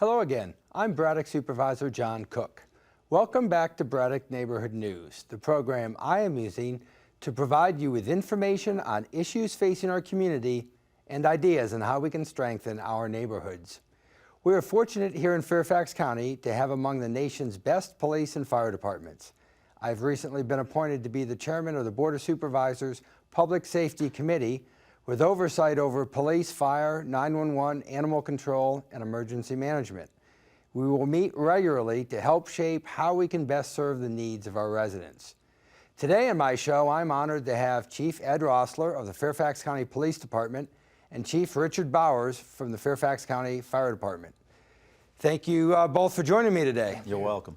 Hello again. I'm Braddock Supervisor John Cook. Welcome back to Braddock Neighborhood News, the program I am using to provide you with information on issues facing our community and ideas on how we can strengthen our neighborhoods. We are fortunate here in Fairfax County to have among the nation's best police and fire departments. I've recently been appointed to be the chairman of the Board of Supervisors Public Safety Committee with oversight over police, fire, 911, animal control, and emergency management. We will meet regularly to help shape how we can best serve the needs of our residents. Today on my show, I'm honored to have Chief Ed Rossler of the Fairfax County Police Department and Chief Richard Bowers from the Fairfax County Fire Department. Thank you both for joining me today. You're welcome.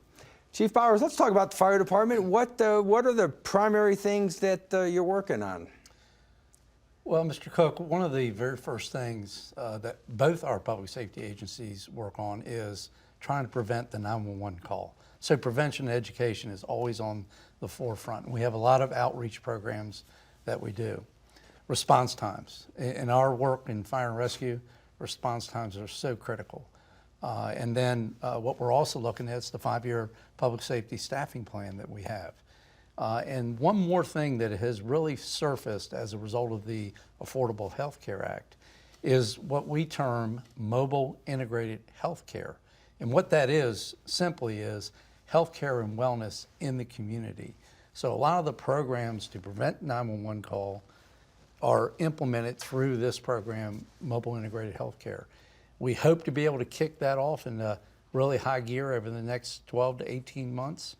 Chief Bowers, let's talk about the fire department. What are the primary things that you're working on? Well, Mr. Cook, one of the very first things that both our public safety agencies work on is trying to prevent the 911 call. So prevention and education is always on the forefront. We have a lot of outreach programs that we do. Response times. In our work in fire and rescue, response times are so critical. And then what we're also looking at is the 5-year public safety staffing plan that we have. And one more thing that has really surfaced as a result of the Affordable Health Care Act is what we term mobile integrated health care. And what that is simply is health care and wellness in the community. So a lot of the programs to prevent 911 call are implemented through this program, Mobile Integrated Health Care. We hope to be able to kick that off in a really high gear over the next 12 to 18 months.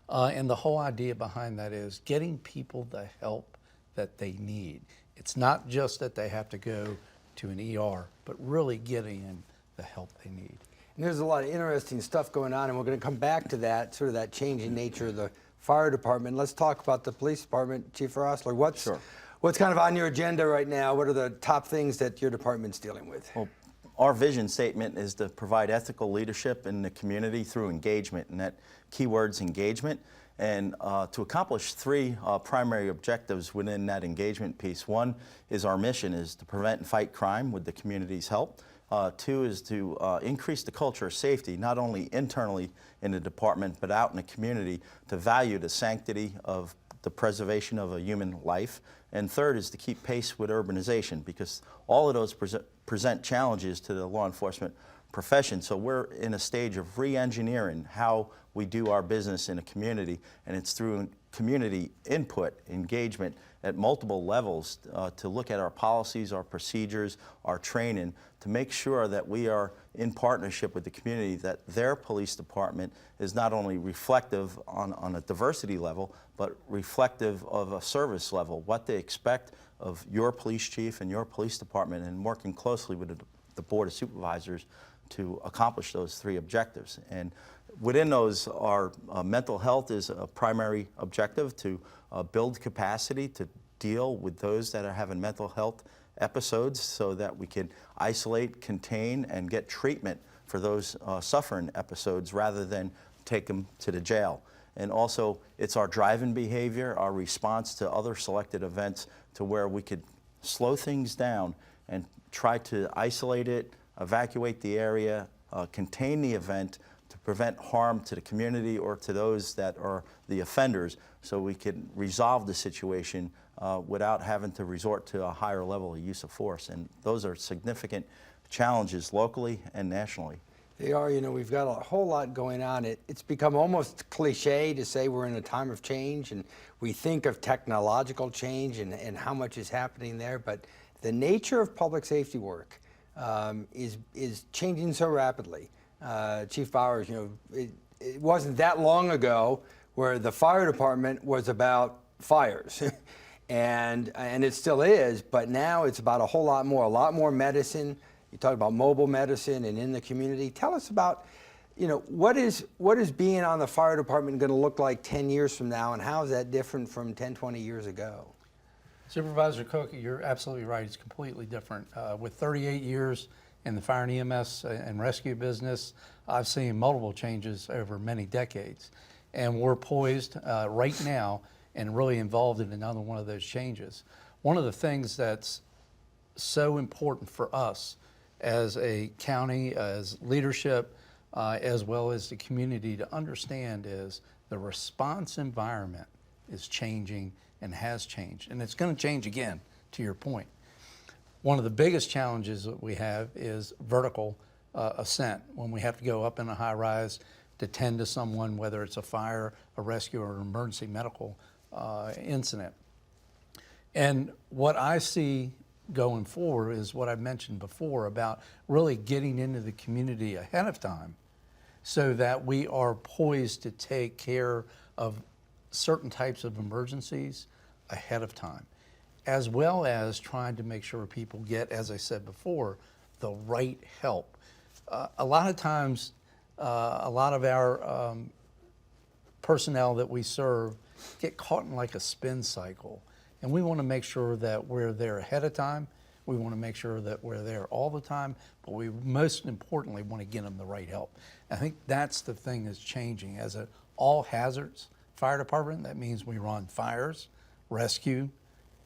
And the whole idea behind that is getting people the help that they need. It's not just that they have to go to an ER, but really getting in the help they need. And there's a lot of interesting stuff going on, and we're going to come back to that, sort of that changing nature of the fire department. Let's talk about the police department. Chief Rossler, what's kind of on your agenda right now? What are the top things that your department's dealing with? Well, our vision statement is to provide ethical leadership in the community through engagement, and that keyword's engagement. And to accomplish three primary objectives within that engagement piece. One is our mission is to prevent and fight crime with the community's help. Two is to increase the culture of safety, not only internally in the department, but out in the community, to value the sanctity of the preservation of a human life. And third is to keep pace with urbanization, because all of those present challenges to the law enforcement profession. So we're in a stage of re-engineering how we do our business in a community, and it's through community input, engagement at multiple levels to look at our policies, our procedures, our training, to make sure that we are in partnership with the community, that their police department is not only reflective on a diversity level, but reflective of a service level, what they expect of your police chief and your police department, and working closely with the Board of Supervisors to accomplish those three objectives. And within those, our mental health is a primary objective, to build capacity to deal with those that are having mental health episodes so that we can isolate, contain, and get treatment for those suffering episodes rather than take them to the jail. And also, it's our driving behavior, our response to other selected events, to where we could slow things down and try to isolate it, evacuate the area, contain the event to prevent harm to the community or to those that are the offenders, so we can resolve the situation without having to resort to a higher level of use of force. And those are significant challenges locally and nationally. They are. You know, we've got a whole lot going on. It's become almost cliche to say we're in a time of change, and we think of technological change and how much is happening there, but the nature of public safety work is changing so rapidly. Chief Bowers, you know, it wasn't that long ago where the fire department was about fires, and it still is, but now it's about a lot more medicine. You talk about mobile medicine and in the community. Tell us about, you know, what is being on the fire department going to look like 10 years from now, and how is that different from 10, 20 years ago? Supervisor Cook, you're absolutely right. It's completely different. With 38 years in the fire and EMS and rescue business, I've seen multiple changes over many decades. And we're poised right now and really involved in another one of those changes. One of the things that's so important for us as a county, as leadership, as well as the community to understand is the response environment is changing and has changed. And it's going to change again, to your point. One of the biggest challenges that we have is vertical ascent, when we have to go up in a high rise to tend to someone, whether it's a fire, a rescue, or an emergency medical incident. And what I see going forward is what I mentioned before about really getting into the community ahead of time so that we are poised to take care of certain types of emergencies ahead of time, as well as trying to make sure people get, as I said before, the right help. A lot of times, a lot of our personnel that we serve get caught in like a spin cycle. And we want to make sure that we're there ahead of time. We want to make sure that we're there all the time, but we most importantly want to get them the right help. I think that's the thing that's changing. As an all hazards fire department, that means we run fires, rescue,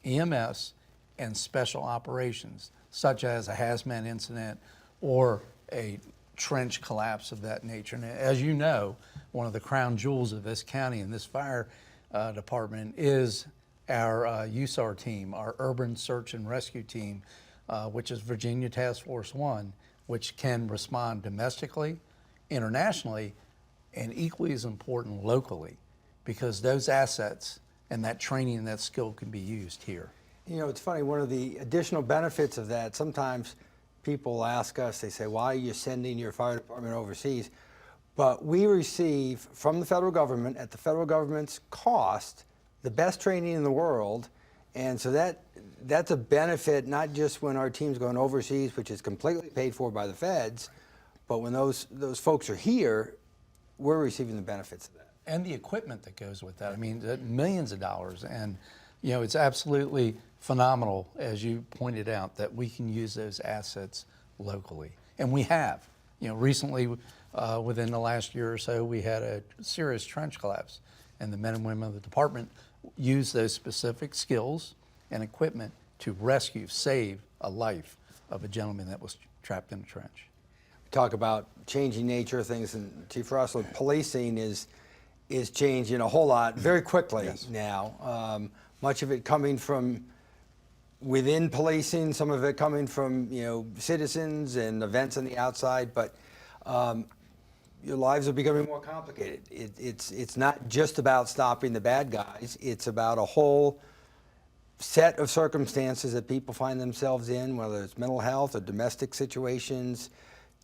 EMS, and special operations, such as a hazmat incident or a trench collapse of that nature. And as you know, one of the crown jewels of this county and this fire department is our USAR team, our Urban Search and Rescue Team, which is Virginia Task Force 1, which can respond domestically, internationally, and equally as important locally, because those assets and that training and that skill can be used here. You know, it's funny, one of the additional benefits of that, sometimes people ask us, they say, why are you sending your fire department overseas? But we receive from the federal government, at the federal government's cost, the best training in the world. And so that's a benefit, not just when our team's going overseas, which is completely paid for by the feds, but when those folks are here, we're receiving the benefits of that. And the equipment that goes with that. I mean, millions of dollars. And, you know, it's absolutely phenomenal, as you pointed out, that we can use those assets locally. And we have. You know, recently, within the last year or so, we had a serious trench collapse. And the men and women of the department used those specific skills and equipment to rescue, save a life of a gentleman that was trapped in a trench. Talk about changing nature of things, and Chief Russell, policing is changing a whole lot very quickly now. Much of it coming from within policing, some of it coming from citizens and events on the outside, but your lives are becoming more complicated. It's not just about stopping the bad guys. It's about a whole set of circumstances that people find themselves in, whether it's mental health or domestic situations,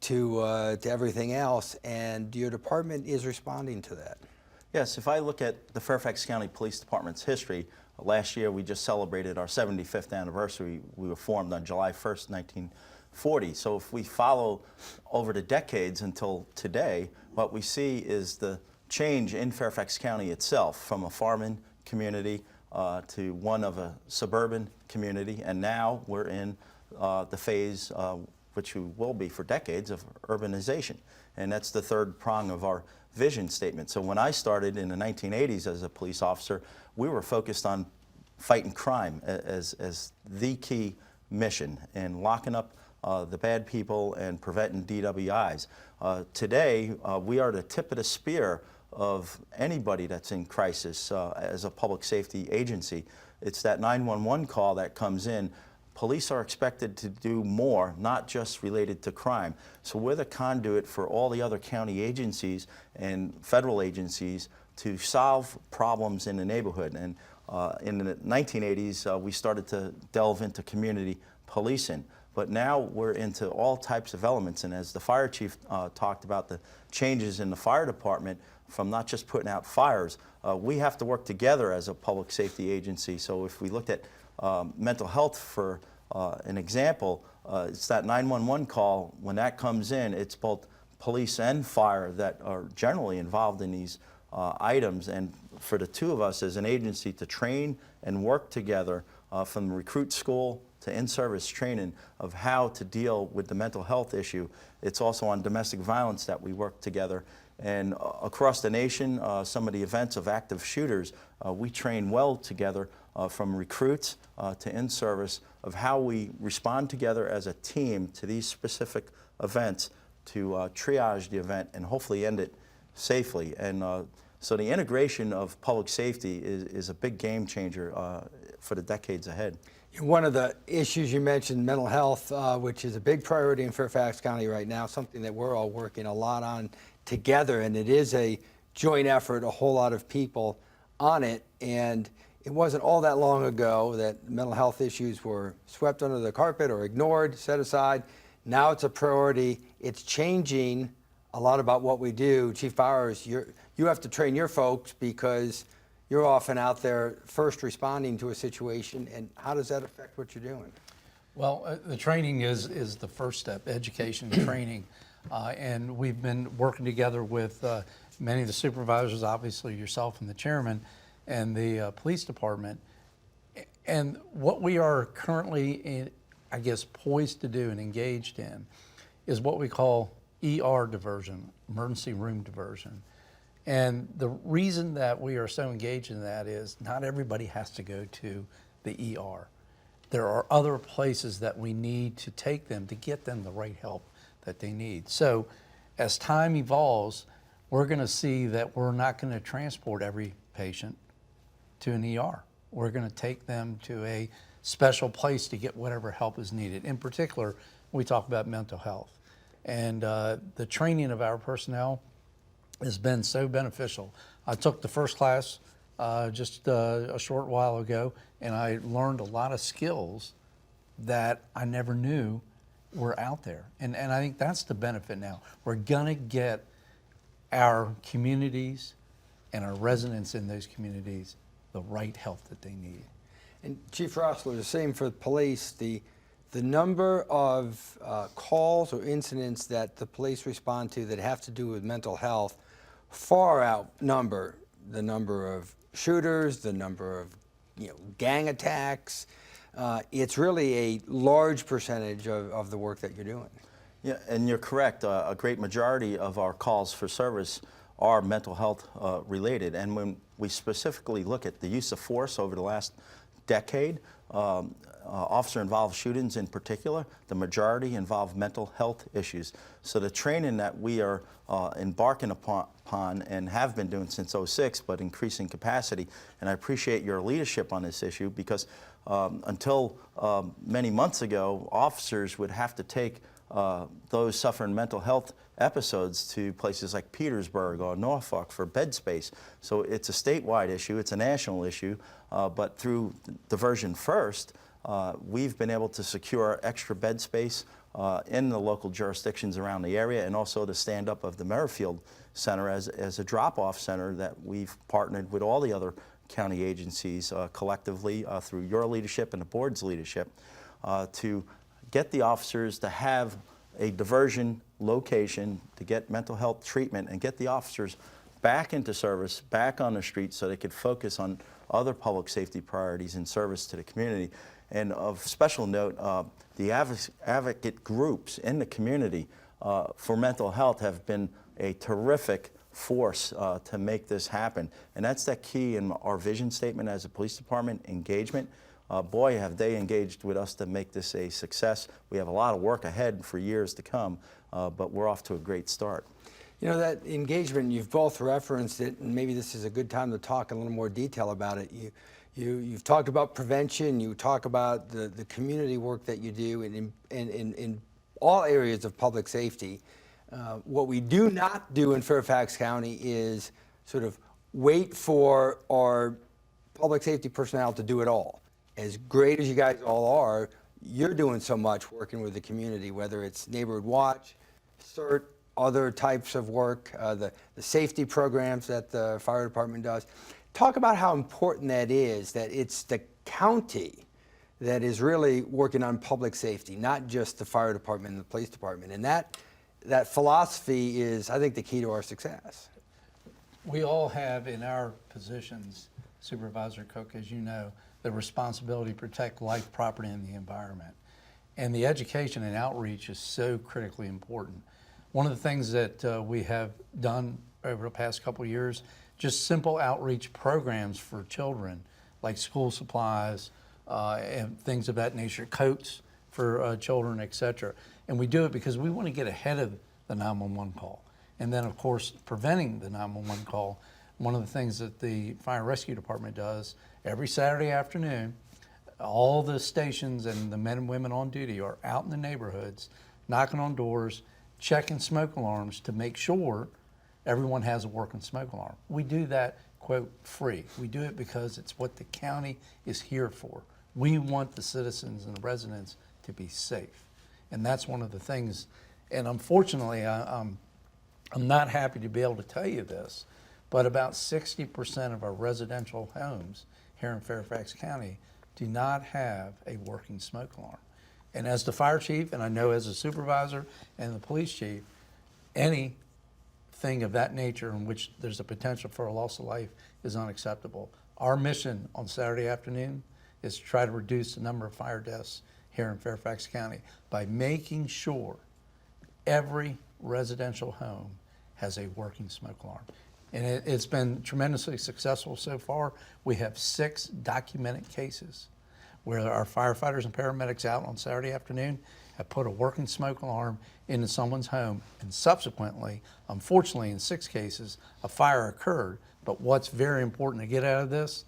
to everything else, and your department is responding to that. Yes, if I look at the Fairfax County Police Department's history, last year we just celebrated our 75th anniversary. We were formed on July 1st, 1940. So if we follow over the decades until today, what we see is the change in Fairfax County itself, from a farming community to one of a suburban community, and now we're in the phase which we will be for decades, of urbanization. And that's the third prong of our vision statement. So when I started in the 1980s as a police officer, we were focused on fighting crime as the key mission, and locking up the bad people and preventing DWIs. Today, we are the tip of the spear of anybody that's in crisis as a public safety agency. It's that 911 call that comes in. Police are expected to do more, not just related to crime. So we're the conduit for all the other county agencies and federal agencies to solve problems in the neighborhood. And in the 1980s, we started to delve into community policing. But now we're into all types of elements. And as the fire chief talked about the changes in the fire department, from not just putting out fires, we have to work together as a public safety agency. So if we looked at mental health for an example, it's that 911 call. When that comes in, it's both police and fire that are generally involved in these items. And for the two of us as an agency to train and work together from recruit school to in-service training of how to deal with the mental health issue. It's also on domestic violence that we work together. And across the nation, some of the events of active shooters, we train well together from recruits to in-service, of how we respond together as a team to these specific events to triage the event and hopefully end it safely. And so the integration of public safety is a big game changer for the decades ahead. One of the issues you mentioned, mental health, which is a big priority in Fairfax County right now, something that we're all working a lot on together, and it is a joint effort, a whole lot of people on it. And it wasn't all that long ago that mental health issues were swept under the carpet or ignored, set aside. Now it's a priority. It's changing a lot about what we do. Chief Bowers, you have to train your folks because you're often out there first responding to a situation, and how does that affect what you're doing? Well, the training is the first step, education and training. And we've been working together with many of the supervisors, obviously yourself and the chairman, and the police department. And what we are currently, I guess, poised to do and engaged in is what we call ER diversion, emergency room diversion. And the reason that we are so engaged in that is not everybody has to go to the ER. There are other places that we need to take them to get them the right help that they need. So as time evolves, we're going to see that we're not going to transport every patient to an ER. We're going to take them to a special place to get whatever help is needed. In particular, we talk about mental health. And the training of our personnel has been so beneficial. I took the first class just a short while ago, and I learned a lot of skills that I never knew were out there. And I think that's the benefit now. We're gonna get our communities and our residents in those communities the right help that they need. And Chief Rossler, the same for the police. The number of calls or incidents that the police respond to that have to do with mental health far outnumber the number of shooters, the number of gang attacks. It's really a large percentage of the work that you're doing. Yeah, and you're correct. A great majority of our calls for service are mental health related. And when we specifically look at the use of force over the last decade, officer-involved shootings in particular, the majority involve mental health issues. So the training that we are embarking upon and have been doing since '06, but increasing capacity, and I appreciate your leadership on this issue because until many months ago, officers would have to take those suffering mental health episodes to places like Petersburg or Norfolk for bed space. So it's a statewide issue, it's a national issue, but through Diversion First, we've been able to secure extra bed space in the local jurisdictions around the area, and also the stand-up of the Merrifield Center as a drop-off center that we've partnered with all the other county agencies collectively through your leadership and the board's leadership to get the officers to have a diversion location to get mental health treatment and get the officers back into service, back on the streets so they could focus on other public safety priorities in service to the community. And of special note, the advocate groups in the community for mental health have been a terrific force to make this happen. And that's that key in our vision statement as a police department, engagement. Boy, have they engaged with us to make this a success. We have a lot of work ahead for years to come, but we're off to a great start. You know, that engagement, you've both referenced it, and maybe this is a good time to talk in a little more detail about it. You've talked about prevention, you talk about the community work that you do in all areas of public safety. What we do not do in Fairfax County is sort of wait for our public safety personnel to do it all. As great as you guys all are, you're doing so much working with the community, whether it's Neighborhood Watch, CERT, other types of work, the safety programs that the fire department does. Talk about how important that is, that it's the county that is really working on public safety, not just the fire department and the police department. And that philosophy is, I think, the key to our success. We all have in our positions, Supervisor Cook, as you know, the responsibility to protect life, property, and the environment. And the education and outreach is so critically important. One of the things that we have done over the past couple of years, just simple outreach programs for children, like school supplies and things of that nature, coats for children, et cetera. And we do it because we want to get ahead of the 911 call. And then, of course, preventing the 911 call. One of the things that the Fire and Rescue Department does every Saturday afternoon, all the stations and the men and women on duty are out in the neighborhoods, knocking on doors, checking smoke alarms to make sure everyone has a working smoke alarm. We do that, quote, free. We do it because it's what the county is here for. We want the citizens and the residents to be safe. And that's one of the things, and unfortunately, I'm not happy to be able to tell you this, but about 60% of our residential homes here in Fairfax County do not have a working smoke alarm. And as the fire chief, and I know as a supervisor and the police chief, anything of that nature in which there's a potential for a loss of life is unacceptable. Our mission on Saturday afternoon is to try to reduce the number of fire deaths here in Fairfax County by making sure every residential home has a working smoke alarm. And it's been tremendously successful so far. We have 6 documented cases where our firefighters and paramedics out on Saturday afternoon have put a working smoke alarm into someone's home, and subsequently, unfortunately in 6 cases, a fire occurred. But what's very important to get out of this,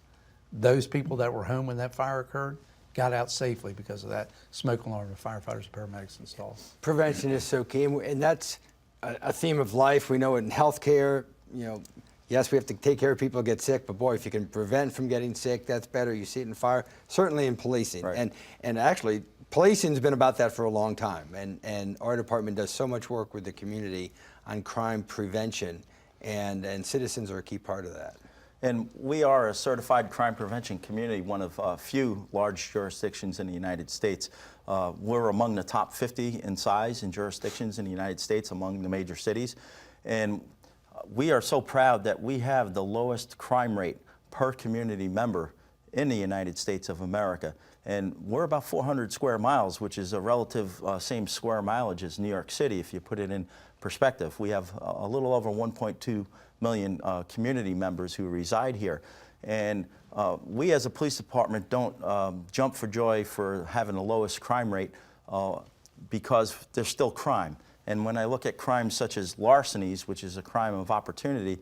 those people that were home when that fire occurred got out safely because of that smoke alarm the firefighters and paramedics installed. Prevention is so key, and that's a theme of life. We know it in healthcare. Yes, we have to take care of people who get sick, but boy, if you can prevent from getting sick, that's better. You see it in fire, certainly in policing. Right. And actually, policing's been about that for a long time, and our department does so much work with the community on crime prevention, and citizens are a key part of that. And we are a certified crime prevention community, one of a few large jurisdictions in the United States. We're among the top 50 in size in jurisdictions in the United States among the major cities. And we are so proud that we have the lowest crime rate per community member in the United States of America. And we're about 400 square miles, which is a relative same square mileage as New York City, if you put it in perspective. We have a little over 1.2 million community members who reside here. And we as a police department don't jump for joy for having the lowest crime rate because there's still crime. And when I look at crimes such as larcenies, which is a crime of opportunity,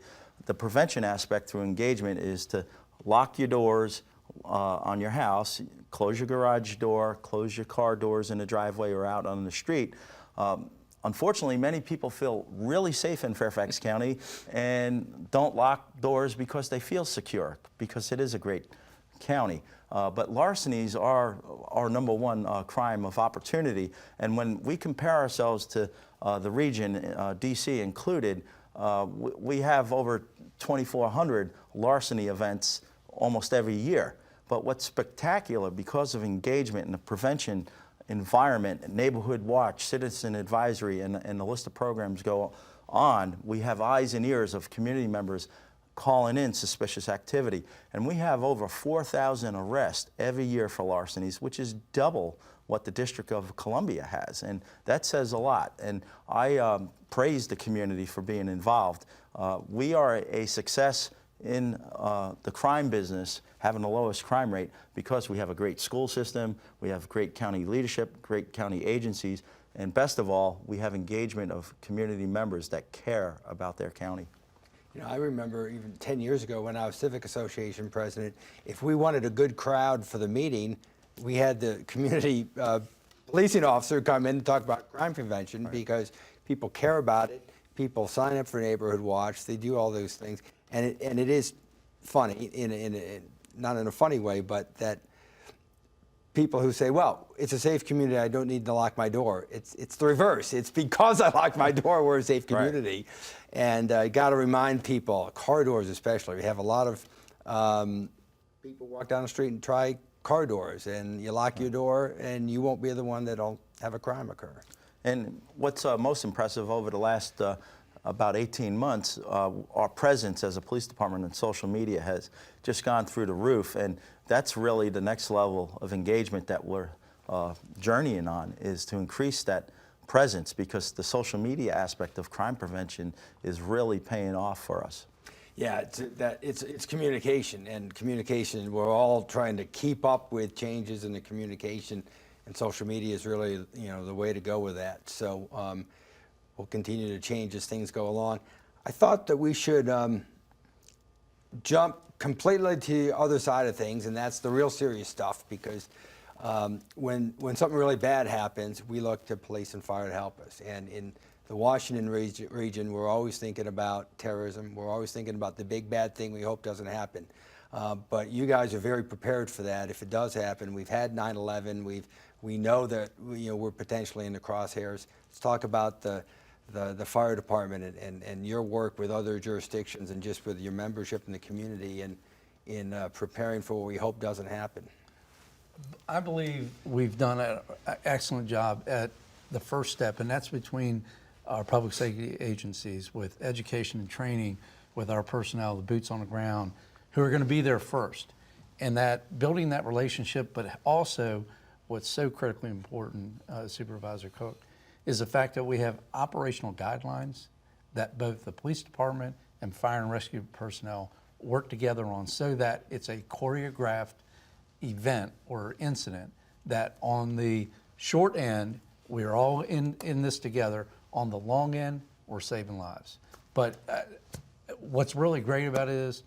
the prevention aspect through engagement is to lock your doors on your house, close your garage door, close your car doors in the driveway or out on the street. Unfortunately, many people feel really safe in Fairfax County and don't lock doors because they feel secure, because it is a great county. But larcenies are our #1 crime of opportunity. And when we compare ourselves to the region, DC included, we have over 2,400 larceny events almost every year. But what's spectacular, because of engagement and the prevention environment, neighborhood watch, citizen advisory, and the list of programs go on, we have eyes and ears of community members calling in suspicious activity. And we have over 4,000 arrests every year for larcenies, which is double what the District of Columbia has. And that says a lot. And I praise the community for being involved. We are a success in the crime business, having the lowest crime rate, because we have a great school system, we have great county leadership, great county agencies, and best of all, we have engagement of community members that care about their county. I remember even 10 years ago when I was Civic Association president, if we wanted a good crowd for the meeting, we had the community policing officer come in and talk about crime prevention, because people care about it. People sign up for neighborhood watch. They do all those things. And it is funny, not in a funny way, but that people who say, well, it's a safe community, I don't need to lock my door. It's the reverse. It's because I locked my door, we're a safe community. Right. And I got to remind people, car doors especially, we have a lot of people walk down the street and try car doors, and you lock your door and you won't be the one that'll have a crime occur. And what's most impressive over the last about 18 months, our presence as a police department on social media has just gone through the roof, and that's really the next level of engagement that we're journeying on, is to increase that presence, because the social media aspect of crime prevention is really paying off for us. Yeah, it's communication, and communication, we're all trying to keep up with changes in the communication, and social media is really, the way to go with that. So we'll continue to change as things go along. I thought that we should jump completely to the other side of things, and that's the real serious stuff, because when something really bad happens, we look to police and fire to help us. And in the Washington region, we're always thinking about terrorism. We're always thinking about the big bad thing we hope doesn't happen. But you guys are very prepared for that if it does happen. We've had 9/11. We know that we're potentially in the crosshairs. Let's talk about the fire department and your work with other jurisdictions and just with your membership in the community and in preparing for what we hope doesn't happen. I believe we've done an excellent job at the first step, and that's between our public safety agencies with education and training, with our personnel, the boots on the ground, who are going to be there first. And that building that relationship, but also what's so critically important, Supervisor Cook, is the fact that we have operational guidelines that both the police department and fire and rescue personnel work together on, so that it's a choreographed event or incident that on the short end, we're all in this together. On the long end, we're saving lives. But what's really great about it is,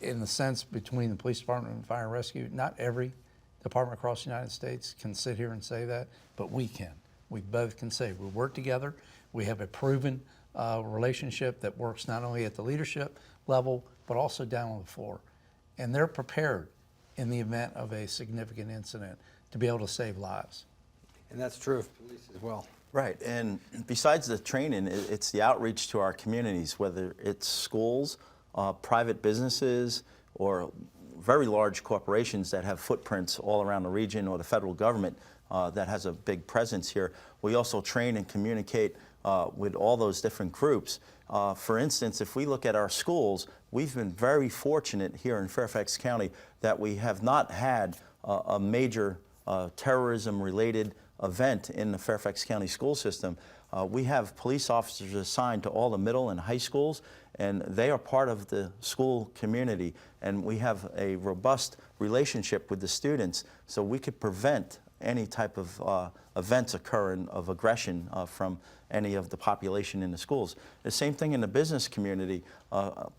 in the sense between the police department and fire and rescue, not every department across the United States can sit here and say that, but we can. We both can say we work together. We have a proven relationship that works not only at the leadership level, but also down on the floor. And they're prepared in the event of a significant incident to be able to save lives. And that's true of police as well. Right, and besides the training, it's the outreach to our communities, whether it's schools, private businesses, or very large corporations that have footprints all around the region, or the federal government that has a big presence here. We also train and communicate with all those different groups. For instance, if we look at our schools, we've been very fortunate here in Fairfax County that we have not had a major terrorism-related event in the Fairfax County school system. We have police officers assigned to all the middle and high schools, and they are part of the school community. And we have a robust relationship with the students, so we could prevent any type of events occurring of aggression from any of the population in the schools. The same thing in the business community,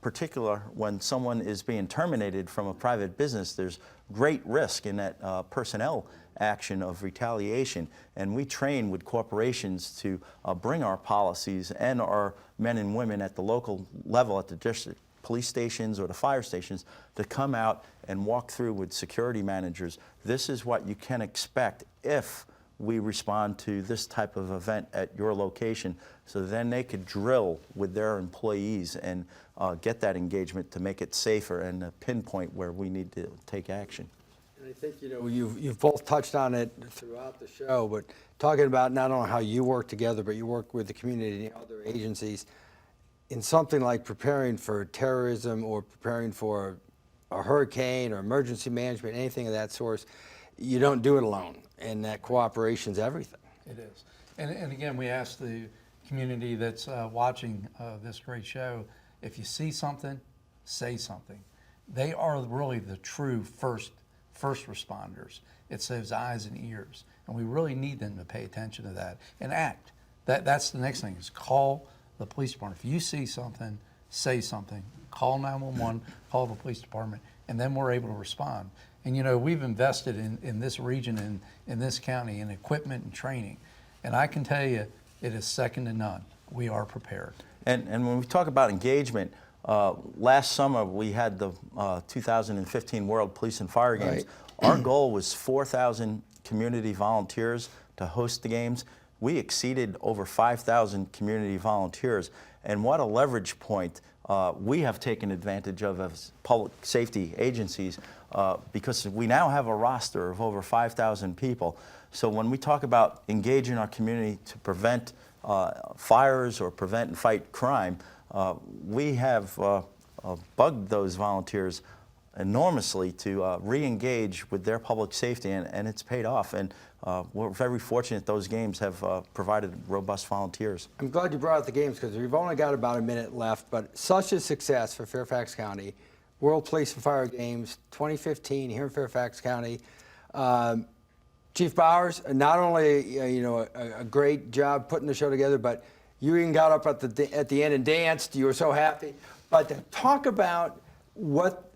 particular when someone is being terminated from a private business, there's great risk in that personnel action of retaliation. And we train with corporations to bring our policies and our men and women at the local level, at the district police stations or the fire stations, to come out and walk through with security managers. This is what you can expect if we respond to this type of event at your location. So then they could drill with their employees and get that engagement to make it safer and pinpoint where we need to take action. And I think, you've both touched on it throughout the show, but talking about not only how you work together, but you work with the community and other agencies in something like preparing for terrorism or preparing for a hurricane or emergency management, anything of that sort. You don't do it alone, and that cooperation's everything. It is. And again, we ask the community that's watching this great show, if you see something, say something. They are really the true first responders. It's those eyes and ears, and we really need them to pay attention to that and act. That's the next thing, is call the police department. If you see something, say something. Call 911, call the police department, and then we're able to respond. And we've invested in this region and in this county in equipment and training. And I can tell you, it is second to none. We are prepared. And when we talk about engagement, last summer we had the 2015 World Police and Fire Games. Right. Our goal was 4,000 community volunteers to host the games. We exceeded over 5,000 community volunteers. And what a leverage point we have taken advantage of as public safety agencies, because we now have a roster of over 5,000 people. So when we talk about engaging our community to prevent fires or prevent and fight crime, we have bugged those volunteers enormously to re-engage with their public safety, and it's paid off. And we're very fortunate those games have provided robust volunteers. I'm glad you brought up the games because we've only got about a minute left, but such a success for Fairfax County. World Police and Fire Games 2015 here in Fairfax County. Chief Bowers, not only a great job putting the show together, but you even got up at the end and danced. You were so happy. But to talk about what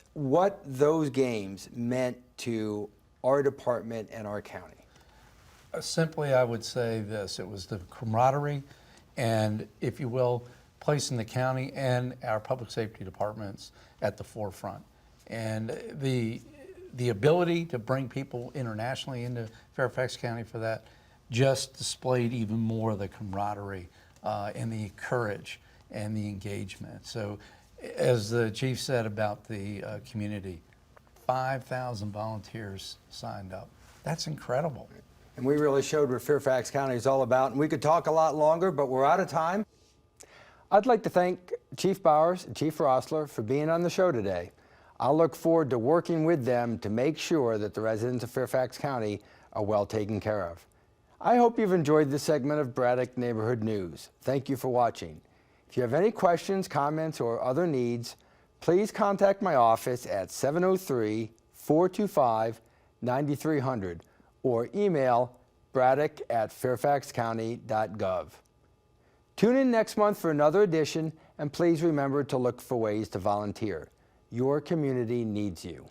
those games meant to our department and our county. Simply, I would say this: it was the camaraderie, and if you will, placing the county and our public safety departments at the forefront, and the ability to bring people internationally into Fairfax County for that just displayed even more of the camaraderie and the courage and the engagement. So as the chief said about the community, 5,000 volunteers signed up. That's incredible. And we really showed what Fairfax County is all about. And we could talk a lot longer, but we're out of time. I'd like to thank Chief Bowers and Chief Rossler for being on the show today. I'll look forward to working with them to make sure that the residents of Fairfax County are well taken care of. I hope you've enjoyed this segment of Braddock Neighborhood News. Thank you for watching. If you have any questions, comments, or other needs, please contact my office at 703-425-9300 or email braddock@fairfaxcounty.gov. Tune in next month for another edition, and please remember to look for ways to volunteer. Your community needs you.